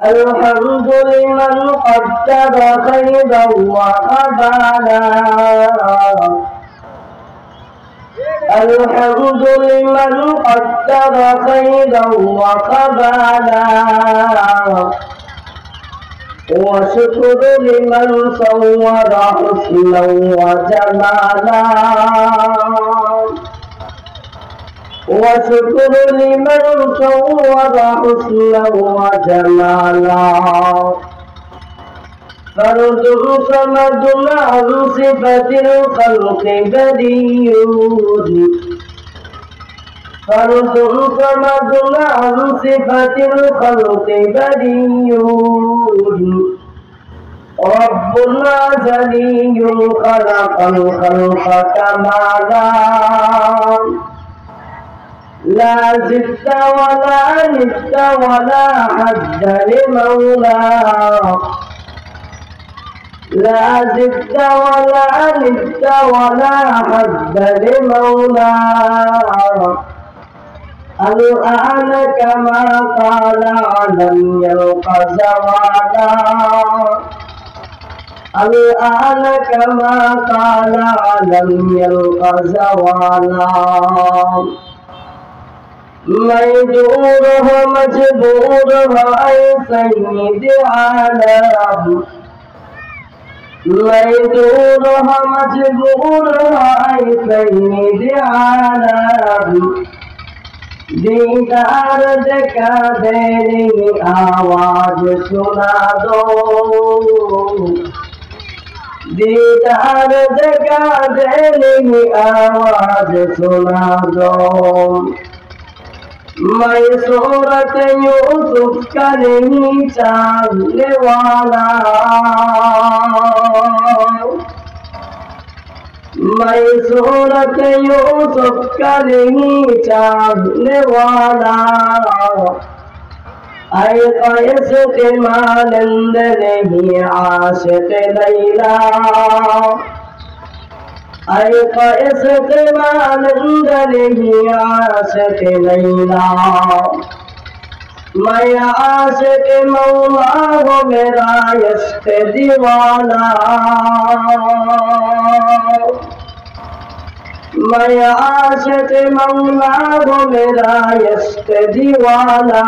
الحمد لمن قدر خيرا وقبالا الحمد لمن قدر خيرا وقبالا وشكر لمن صور حسنا وجمالا وشكر لمن صور حسنا وجمالا فرد صمد عن صفة الخلق بديع فرد صمد عن صفة الخلق بديع رب أزلي خلق الخلق كمالا لا زدت ولا نفت ولا حد لمولاه لا زدت ولا نفت ولا حد لمولاه الآن كما قال لم يلق زوالا الآن كما قال لم يلق زوالا ميدور مجبور أي سيد عالم ميدور مجبور أي سيد عالم दीदार देखा तेरी आवाज सुना दो दीदार देखा तेरी आवाज सुना दो मैं सूरत यूसुफ का नहीं चाहने वाला मैं सूरत यूसुफ का नहीं चाहने वाला ऐ कैस के मानंद नहीं आशिक लैला ऐ कैस के मानंद नहीं आशिक लैला मैं आशिक मौला हो मेरा इश्क दीवाना मैं आशिक मौला हो मेरा इश्क दीवाना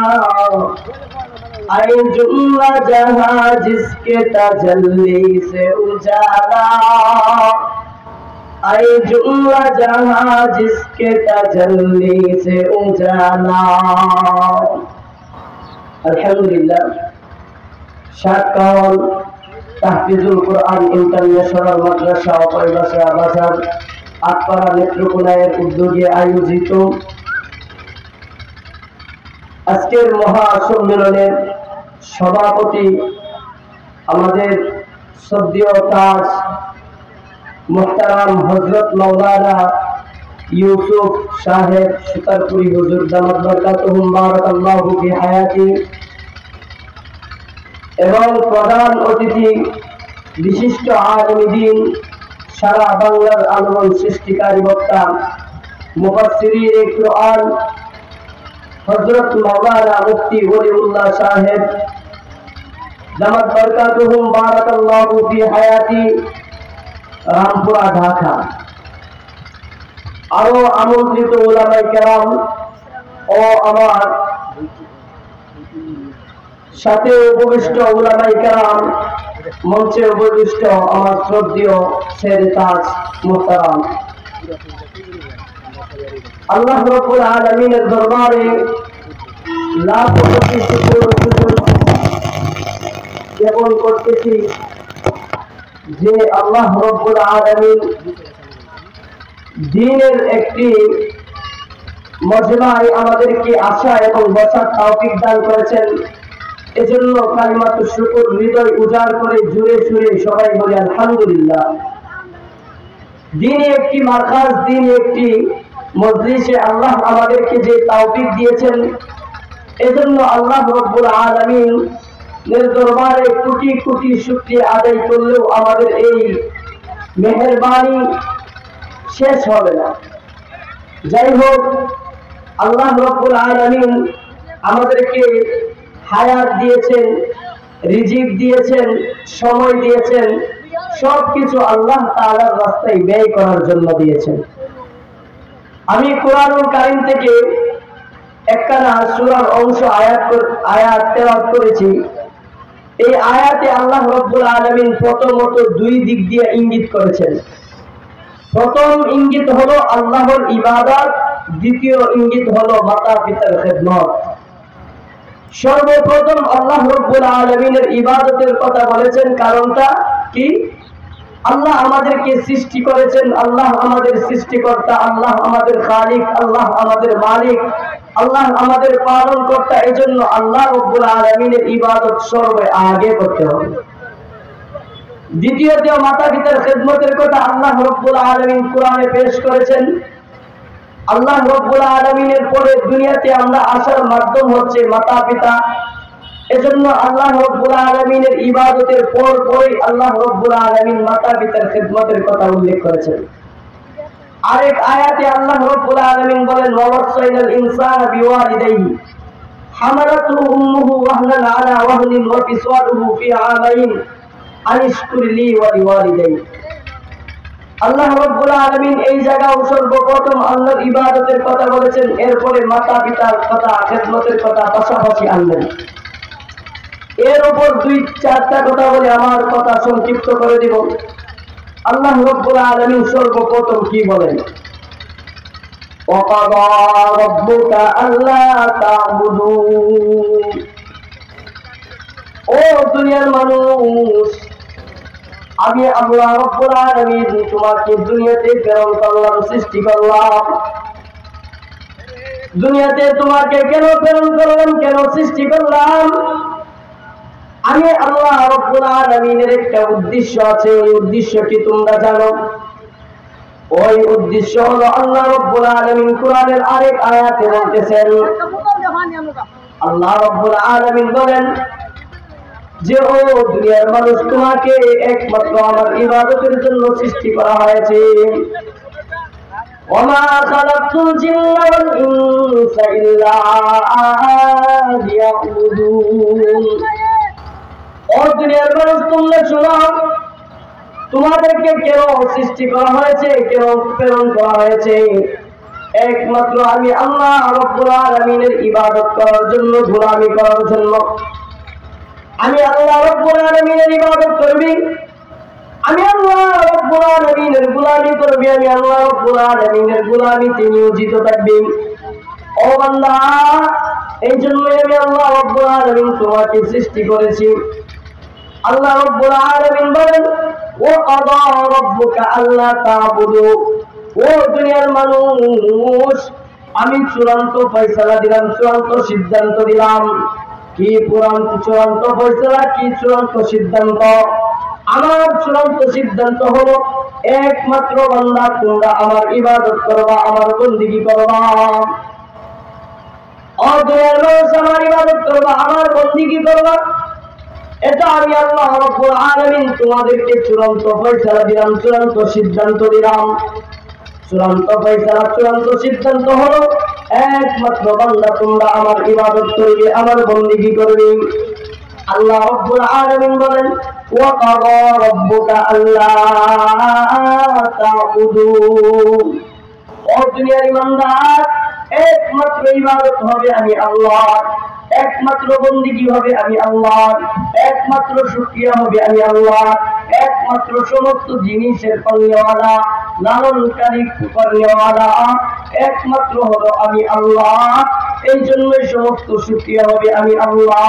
ऐ जुम्ला जहां जिसके तजल्ली से उजाला ऐ जुम्ला जहां जिसके तजल्ली से उजाला अल्हम्दुलिल्लाह शाकाल তাহফিজুল কুরআন ইন্টারন্যাশনাল মাদ্রাসা ও পরিবাসা বাজার আটপাড়া নেত্রকোনার উদ্যোগে আয়োজিত আজকের মহাসম্মেলনের সভাপতি আমাদের শ্রদ্ধেয় তাজ মুহতারাম হযরত মাওলানা ইউসুফ সাহেব সুতারপুরি হুজুর দামাত বরকাতুহুম বারাকাল্লাহু ফি হায়াতি এবং প্রধান অতিথি বিশিষ্ট আলেম দ্বীন সারা বাংলার আলোড়ন সৃষ্টিকারী বক্তা মুফাসসিরিনে কুরআন হযরত মাওলানা মুফতি ওলিউল্লাহ সাহেব দামাত বরকাতুহুম বারাকাল্লাহু ফি হায়াতি রামপুরা ঢাকা আরো আমন্ত্রিত উলামায়ে কেরাম ও আমার সাথে উপবিষ্ট উলামায়ে কেরাম মঞ্চে উপবিষ্ট আমার শ্রদ্ধেয় শের তাজ মুহতারাম আল্লাহ রাব্বুল আলামিনের দরবারে লাখ কোটি শুকর জ্ঞাপন করতেছি যে আল্লাহ রাব্বুল আলামিন দ্বীনের একটি মজমায় আমাদেরকে আসা এবং বসার তৌফিক দান করেছেন এজন্য কালিমাতু শুকর হৃদয় উজাড় করে জুড়ে সুরে সবাই বলি আলহামদুলিল্লাহ দ্বীনে একটি মারকাজ দ্বীনে একটি মজলিসে আল্লাহ আমাদেরকে যে তৌফিক দিয়েছেন এজন্য আল্লাহ রাব্বুল আলামিন এর দরবারে কোটি কোটি শুকরিয়া আদায় করলেও আমাদের এই মেহেরবানি শেষ হবে না। যাই হোক আল্লাহ রাব্বুল আলামিন আমাদেরকে হায়াত দিয়েছেন, রিজিক দিয়েছেন, সময় দিয়েছেন, সবকিছু আল্লাহ তাআলার রাস্তায় ব্যয় করার জন্য দিয়েছেন। আমি কুরআনুল কারীম থেকে একখানা সূরার অংশ আয়াত তেলাওয়াত করেছি। এই আয়াতে আল্লাহ রাব্বুল আলামিন প্রথমত দুই দিক দিয়ে ইঙ্গিত করেছেন। প্রথম ইঙ্গিত হলো আল্লাহর ইবাদত, দ্বিতীয় ইঙ্গিত হলো মাতা পিতার খেদমত। সর্বপ্রথম আল্লাহ রাব্বুল আলামিনের ইবাদতের কথা বলেছেন। কারণটা কি? আল্লাহ আমাদেরকে সৃষ্টি করেছেন, আল্লাহ আমাদের সৃষ্টিকর্তা, আল্লাহ আমাদের খালিক, আল্লাহ আমাদের মালিক, আল্লাহ আমাদের পালনকর্তা। এজন্য আল্লাহ রাব্বুল আলামিনের ইবাদত সর্বাগে করতে হবে। দ্বিতীয়ত মাতা পিতার খেদমতের কথা আল্লাহ রাব্বুল আলামিন কোরআনে পেশ করেছেন। আল্লাহ রাব্বুল আলামিনের পরে দুনিয়াতে আমরা আসার মাধ্যম হচ্ছে মাতা পিতা। এজন্য আল্লাহ রাব্বুল আলামিনের ইবাদতের পরই আল্লাহ রাব্বুল আলামিন মাতা পিতার খেদমতের কথা উল্লেখ করেছেন। আরেক আয়াতে আল্লাহ রাব্বুল আলামিন বলেন, ওয়াসাইনাল ইনসানা বিওয়ালিদাইহি হামালাতুহু উম্মুহু ওয়াহনান আলা ওয়াহনিন ওয়া ফিসালুহু ফি আমাইন আনিশকুর লি ওয়া লিওয়ালিদাইহি। আল্লাহ রাব্বুল আলামিন এই জায়গায় সর্বপ্রথম আল্লাহর ইবাদতের কথা বলেছেন, এরপরে মাতা পিতার কথা, খেদমতের কথা পাশাপাশি আনলেন। এর উপর দুই চারটা কথা বলে আমার কথা সংক্ষিপ্ত করে দিব। আল্লাহ রাব্বুল আলামিন সর্বপ্রথম কি বলেন? ওয়াকাদা রাব্বুকা আল্লা তা'বুদু। ও দুনিয়ার মানুষ, আমি আল্লাহ রাব্বুল আলামিন তোমাকে দুনিয়াতে প্রেরণ করলাম, সৃষ্টি করলাম। দুনিয়াতে তোমাকে কেন প্রেরণ করলাম, কেন সৃষ্টি করলাম? আমি আল্লাহ রাব্বুল আলামিনের একটা উদ্দেশ্য আছে। ওই উদ্দেশ্যটি তোমরা জানো। ওই উদ্দেশ্য হলো আল্লাহ রাব্বুল আলামিন কোরআনের আরেক আয়াতে বলতেছেন, আল্লাহ রাব্বুল আলামিন বলেন যে ও দুনিয়ার মানুষ, তোমাকে একমাত্র আমার ইবাদতের জন্য সৃষ্টি করা হয়েছে। ওমা খালাকতুল জিন্না ওয়াল ইনসা ইল্লা লিয়াবুদুন। ও দুনিয়ার মানুষ, তোমরা শোনো, তোমাদেরকে কেন সৃষ্টি করা হয়েছে, কেন প্রেরণ করা হয়েছে? একমাত্র আমি আল্লাহ রাব্বুল আলামিনের ইবাদত করার জন্য, গোলামি করার জন্য। আমি আল্লাহ রাব্বুল আলামিনের ইবাদত করবি, আমি আল্লাহ রাব্বুল আলামিনের গোলামি করবি, আমি আল্লাহ রাব্বুল আলামিনের গোলামিতে নিয়োজিত থাকবি। ও বান্দা, এই জন্যই আমি আল্লাহ রাব্বুল আলামিন তোমাকে সৃষ্টি করেছি। আল্লাহ রাব্বুল আলামিন বলেন, ওয়াকাদা রাব্বুকা আল্লা তা'বুদু। ও দুনিয়ার মানুষ, আমি চূড়ান্ত ফয়সালা দিলাম, চূড়ান্ত সিদ্ধান্ত দিলাম। কি চূড়ান্ত ফয়সালা, কি চূড়ান্ত সিদ্ধান্ত? আমার চূড়ান্ত সিদ্ধান্ত হলো একমাত্র বান্দা, তোমরা আমার ইবাদত করবা, আমার বন্দেগী করবা। ও দুনিয়ার মানুষ, আমার ইবাদত করবা, আমার বন্দেগী করবা। এটা আমি আল্লাহ রাব্বুল আলামিন তোমাদেরকে চূড়ান্ত ফয়সালা দিলাম, চূড়ান্ত সিদ্ধান্ত দিলাম। চূড়ান্ত ফয়সালা, চূড়ান্ত সিদ্ধান্ত হলো একমাত্র বান্দা, তোমরা আমার ইবাদত করবে, আমার বন্দেগী করবে। আল্লাহ রাব্বুল আলামিন বলেন, ওয়াকাদা রাব্বুকা আল্লা তা'বুদু। ও দুনিয়ার ইমানদার, একমাত্র ইবাদত হবে আমি আল্লাহর, একমাত্র বন্দেগী হবে আমি আল্লাহর, একমাত্র শুকরিয়া হবে আমি আল্লাহর, একমাত্র সমস্ত জিনিসের পালনেওয়ালা, লালনকারী করনেওয়ালা একমাত্র হলো আমি আল্লাহ। এই জন্যই সমস্ত শুকরিয়া হবে আমি আল্লাহ।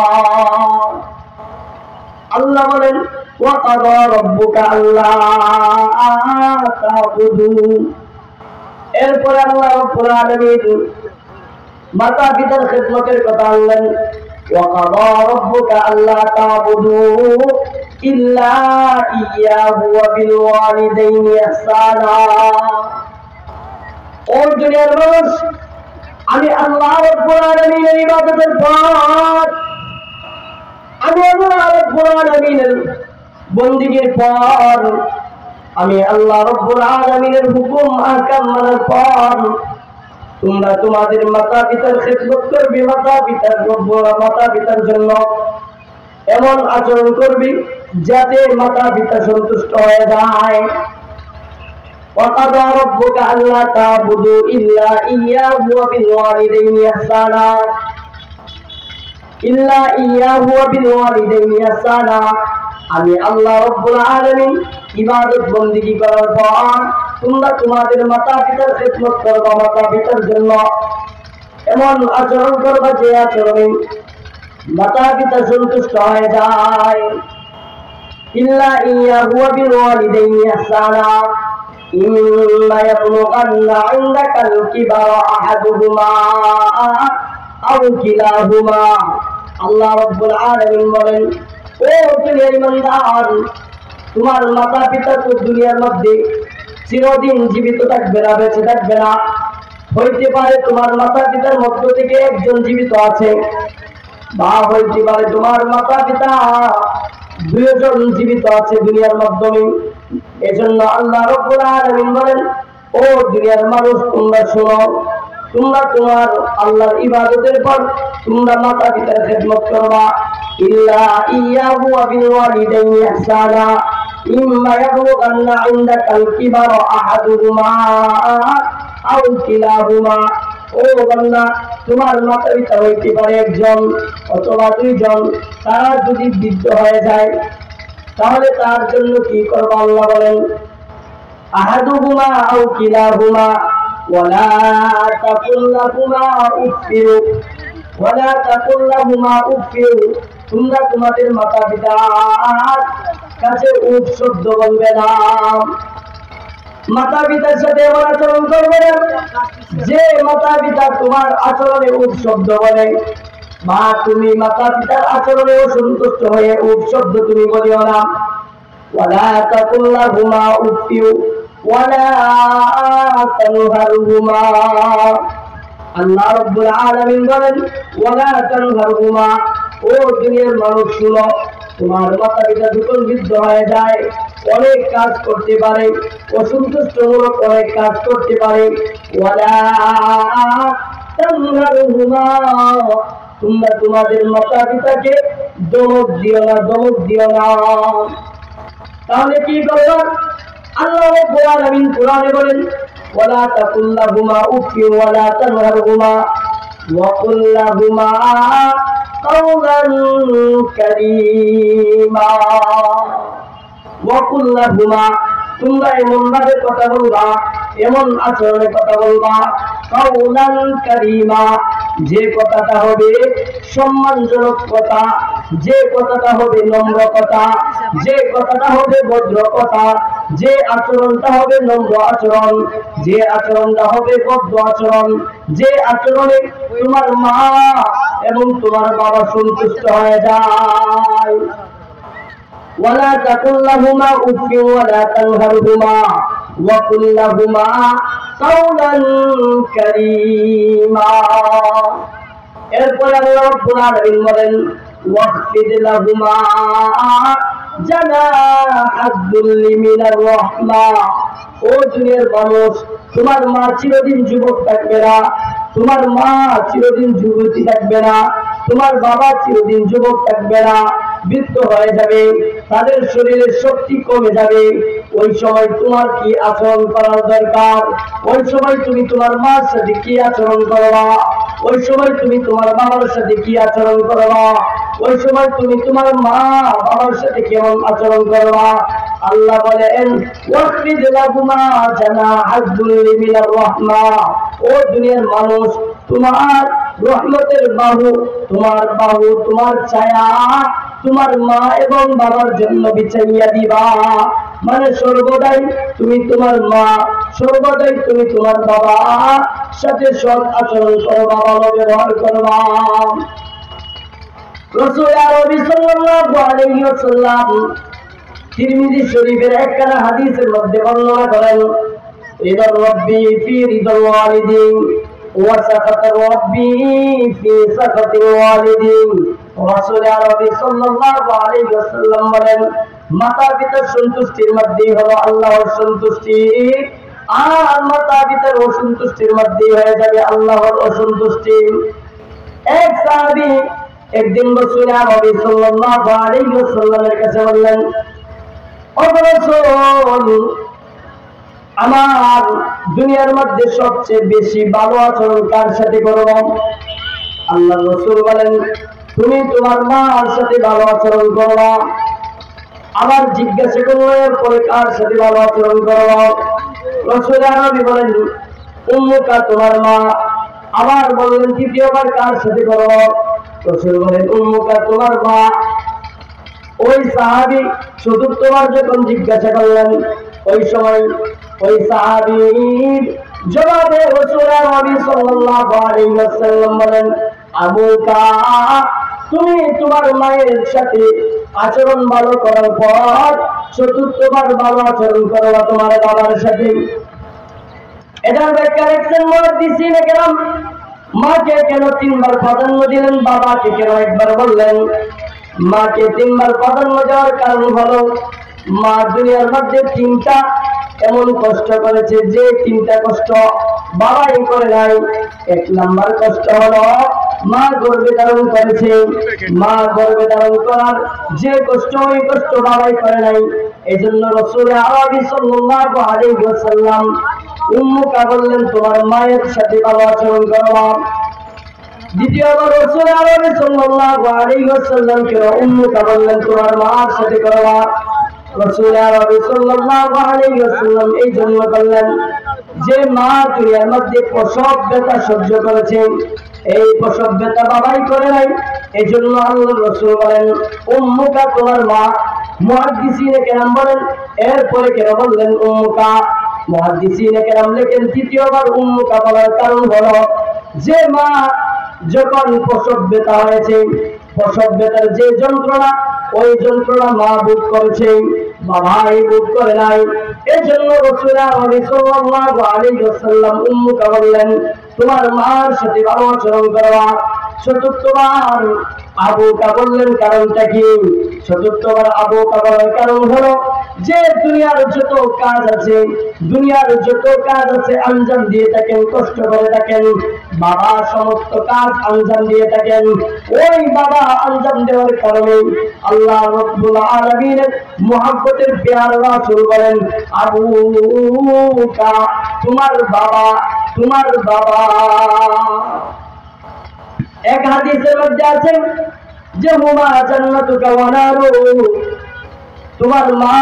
আল্লাহ বলেন, ওয়াকাদা রাব্বুকা আল্লা তা'বুদু। এরপরে আল্লাহ রাব্বুল আলামিন মাতা পিতার খেদমতের কথা আনলেন, ওয়াকাদা রাব্বুকা আল্লা তা'বুদু ইল্লা ইয়াহু ওয়া বিল ওয়ালিদাইনি ইহসানা। ও দুনিয়ার মানুষ, আমি আল্লাহ রাব্বুল আলামিনের ইবাদতের পর, আমি আল্লাহ রাব্বুল আলামিনের বন্দেগীর পর, আমি আল্লাহ রাব্বুল আলামিনের হুকুম আহকাম মানার পর তোমরা তোমাদের মাতা পিতার খেদমত করবে, মাতা পিতার জন্য এমন আচরণ করবে যাতে মাতা পিতা সন্তুষ্ট হয়ে যায়। وقضى ربك ألا تعبدوا إلا إياه وبالوالدين إحسانا আমি আল্লাহ রব্বুল আলামিন ইবাদত বন্দেগী করার পর তোমরা তোমাদের মাতা পিতার খেদমত করবা, মাতা পিতার জন্য এমন আচরণ করবা যে আচরণে মাতা পিতা সন্তুষ্ট হয়ে যায়। ইল্লা ইয়াহু ওয়া বিল ওয়ালিদাইনি ইহসানা ইম্মা ইয়াবলুগান্না ইনদাকাল কিবারা আহাদুহুমা আও কিলাহুমা। আল্লাহ রাব্বুল আলামিন বলেন, ও দুনিয়ার ইমানদার, তোমার মাতা পিতা তো দুনিয়ার মধ্যে চিরদিন জীবিত থাকবে না, বেঁচে থাকবে না। হইতে পারে তোমার মাতা পিতার মধ্য থেকে একজন জীবিত আছে, বা হইতে পারে তোমার মাতা পিতা দুইজন জীবিত আছে দুনিয়ার মাধ্যমে। এজন্য আল্লাহ রাব্বুল আলামিন বলেন, ও দুনিয়ার মানুষ, তোমরা শোনো, তোমরা তোমার আল্লাহর ইবাদতের পর তোমরা মাতা পিতার খেদমত করবা। ইল্লা ইয়াহু ওয়া বিল ওয়ালিদাইনি ইহসানা ইম্মা ইয়াবলুগান্না ইনদাকাল কিবারা আহাদুহুমা আও কিলাহুমা। ও বান্দা, তোমার মাতা পিতা হইতে পারে একজন অথবা দুইজন, তারা যদি বৃদ্ধ হয়ে যায় তাহলে তার জন্য কি করবা? আল্লাহ বলেন, আহাদুহুমা আও কিলাহুমা ওয়ালা তাকুল লাহুমা উফফিউ ওয়ালা তাকুল লাহুমা উফফিউ। তোমরা তোমাদের মাতা পিতার কাছে উফ শব্দ বলবে না, মাতা পিতার সাথে এমন আচরণ করবে না যে মাতা পিতা তোমার আচরণে উফ শব্দ বলে, বা তুমি মাতা পিতার আচরণে অসন্তুষ্ট হয়ে উফ শব্দ তুমি বলিও না। ওয়ালা তাকুল লাহুমা উফফিউ ওয়ালা তানহারহুমা। আল্লাহ রাব্বুল আলামিন বলেন, ওয়ালা তানহারহুমা, ও দুনিয়ার মানুষ শুনো, তোমার মাতা পিতা যখন বৃদ্ধ হয়ে যায় অনেক কাজ করতে পারে, অসন্তুষ্টমূলক অনেক কাজ করতে পারে। ওয়ালা তানহারহুমা, তোমরা তোমাদের মাতা পিতাকে দমক দিও না, দমক দিও না। তাহলে কি করবা? আল্লাহ রাব্বুল আলামিন কোরআনে বলেন, ওয়ালা তাকুল লাহুমা উফফিউ ওয়ালা তানহারহুমা ওয়া কুল লাহুমা কাওলান কারীমা। ওয়া কুল লাহুমা, তোমরা এমন ভাবে কথা বলবা, এমন আচরণে কথা বলবা, কাওলান কারীমা, যে কথাটা হবে সম্মানজনক কথা, যে কথাটা হবে নম্র কথা, যে কথাটা হবে ভদ্র কথা, যে আচরণটা হবে নম্র আচরণ, যে আচরণটা হবে ভদ্র আচরণ, যে আচরণে তোমার মা এবং তোমার বাবা সন্তুষ্ট হয়ে যায়। ওয়ালা তাকুল লাহুমা উফফিউ ওয়ালা তানহারহুমা ওয়া কুল লাহুমা কাওলান কারীমা। এরপর আল্লাহ রাব্বুল আলামিন বলেন, ওয়াখফিদ লাহুমা জানাহাদ যুল্লি মিনার রাহমা। ও দুনিয়ার মানুষ, তোমার মা চিরদিন যুবক থাকবে না, তোমার মা চিরদিন যুবতী থাকবে না, তোমার বাবা চিরদিন যুবক থাকবে না, বৃদ্ধ হয়ে যাবে, তাদের শরীরের শক্তি কমে যাবে। ওই সময় তোমার কি আচরণ করার দরকার? ওই সময় তুমি তোমার মার সাথে কি আচরণ করবা? ওই সময় তুমি তোমার বাবার সাথে কি আচরণ করবা? ওই সময় তুমি তোমার মা বাবার সাথে কেমন আচরণ করবা? আল্লাহ বলেন, ওয়াখফিদ লাহুমা জানাহাদ যুল্লি মিনার রাহমা। ও দুনিয়ার মানুষ, তোমার রহমতের বাহু, তোমার বাহু, তোমার ছায়া তোমার মা এবং বাবার জন্য বিছাইয়া দিবা। মানে সর্বদাই তুমি তোমার মা, সর্বদাই তুমি তোমার বাবা সাথে সৎ আচরণ করবা, ভালো ব্যবহার করবা। রাসূল আরবি সাল্লাল্লাহু আলাইহি ওয়াসাল্লাম তিরমিজি শরীফের একখানা হাদিসের মধ্যে বর্ণনা করেন, রিদার রাব্বি ফি রিদাল ওয়ালিদিন ওয়া সাখাতার রাব্বি ফি সাখাতিল ওয়ালিদিন। রাসূল আরবি সাল্লাল্লাহু আলাইহি ওয়াসাল্লাম বলেন, মাতা পিতার সন্তুষ্টির মধ্যেই হলো আল্লাহর সন্তুষ্টি, আর মাতা পিতার অসন্তুষ্টির মধ্যে হয়ে যাবে আল্লাহর অসন্তুষ্টি। এক সাহাবী একদিন রাসূল নবী সাল্লাল্লাহু আলাইহি ওয়াসাল্লামের কাছে বললেন, ও রাসূল, আমার দুনিয়ার মধ্যে সবচেয়ে বেশি ভালো আচরণ কার সাথে করব? আল্লাহর রাসূল বলেন, তুমি তোমার মার সাথে ভালো আচরণ করবা। আবার জিজ্ঞাসা করলো, এরপরে কার সাথে ভালো আচরণ করবা? রাসূল নবী বলেন, উম্মুকা, তোমার মা। আবার বললেন তৃতীয়বার কার সাথে করব? রাসূল বলেন, উম্মুকা, তোমার মা। ওই সাহাবী চতুর্থবার যখন জিজ্ঞাসা করলেন, ওই সময় ওই সাহাবীর জবাবে রাসূল নবী সাল্লাল্লাহু আলাইহি ওয়াসাল্লাম বলেন, আবুকা, তুমি তোমার মায়ের সাথে আচরণ ভালো করার পর চতুর্থবার ভালো আচরণ করবা তোমার বাবার সাথে। এটার ব্যাখ্যা লিখছেন মুহাদ্দিসিনে কেরাম। মাকে কেন তিনবার প্রাধান্য দিলেন, বাবাকে কেন একবার বললেন? মাকে তিনবার প্রাধান্য দেওয়ার কারণ হলো, মা দুনিয়ার মধ্যে তিনটা এমন কষ্ট করেছে যে তিনটা কষ্ট বাবাই করে নাই। এক নাম্বার কষ্ট হলো মা গর্ভে ধারণ করেছে। মা গর্ভে ধারণ করার যে কষ্ট, ওই কষ্ট বাবাই করে নাই। এই জন্য রাসূল আরবি সাল্লাল্লাহু আলাইহি ওয়াসাল্লাম উম্মুকা বললেন, তোমার মায়ের সাথে ভালো আচরণ করবা। দ্বিতীয়বার রাসূল আরবি সাল্লাল্লাহু আলাইহি ওয়াসাল্লাম কে উম্মুকা বললেন, তোমার মার সাথে করবা। রাসূল আরবি সাল্লাল্লাহু আলাইহি ওয়াসাল্লাম এই জন্য বললেন যে মা দুনিয়ার মধ্যে প্রসব ব্যথা সহ্য করেছে, এই প্রসব ব্যথা বাবাই করে নাই। এই জন্য আল্লাহর রাসূল বলেন, উম্মুকা, তোমার মা। মুহাদ্দিসিনে কেরাম বলেন, এরপরে কেন বললেন উম্মুকা? মুহাদ্দিসিনে কেরাম লেখেন, তৃতীয়বার উম্মুকা বলার কারণ হলো যে মা যখন প্রসব ব্যথা হয়েছে, প্রসব ব্যথার যে যন্ত্রণা, ওই যন্ত্রণা মা ভোগ করেছে, বাবাই ভোগ করে নাই। এই জন্য রাসূল সাল্লাল্লাহু আলাইহি ওয়াসাল্লাম উম্মুকা বললেন, তোমার মার সাথে ভালো আচরণ করবা। চতুর্থবার আবুকা বললেন, কারণটা কি? চতুর্থবার আবুকা বলার কারণ হলো যে দুনিয়ার যত কাজ আছে, দুনিয়ার যত কাজ আছে আঞ্জাম দিয়ে থাকেন, কষ্ট করে থাকেন, বাবা সমস্ত কাজ আঞ্জাম দিয়ে থাকেন। ওই বাবা আঞ্জাম দেওয়ার কারণে আল্লাহ রাব্বুল আলামিনের মুহাব্বতের প্যার রাসূল বলেন, আবুকা, তোমার বাবা, তোমার বাবা। এক হাদিসের মধ্যে আছে যে হুমা জান্নাতুকা ওয়া নারু, তোমার মা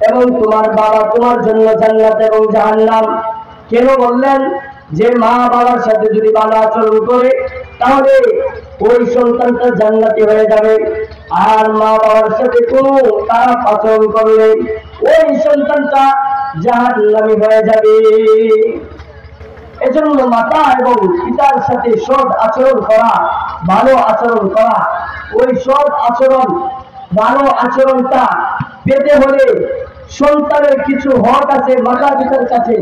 এবং তোমার বাবা তোমার জন্য জান্নাত এবং জাহান্নাম। কেন বললেন? যে মা বাবার সাথে যদি ভালো আচরণ করে তাহলে ওই সন্তানটা জান্নাতি হয়ে যাবে, আর মা বাবার সাথে কোনো খারাপ আচরণ করলে ওই সন্তানটা জাহান্নামী হয়ে যাবে। এজন্য মাতা এবং পিতার সাথে সৎ আচরণ করা, ভালো আচরণ করা, ওই সৎ আচরণ, ভালো আচরণটা পেতে হলে সন্তানের কিছু হক আছে মাতা পিতার কাছে।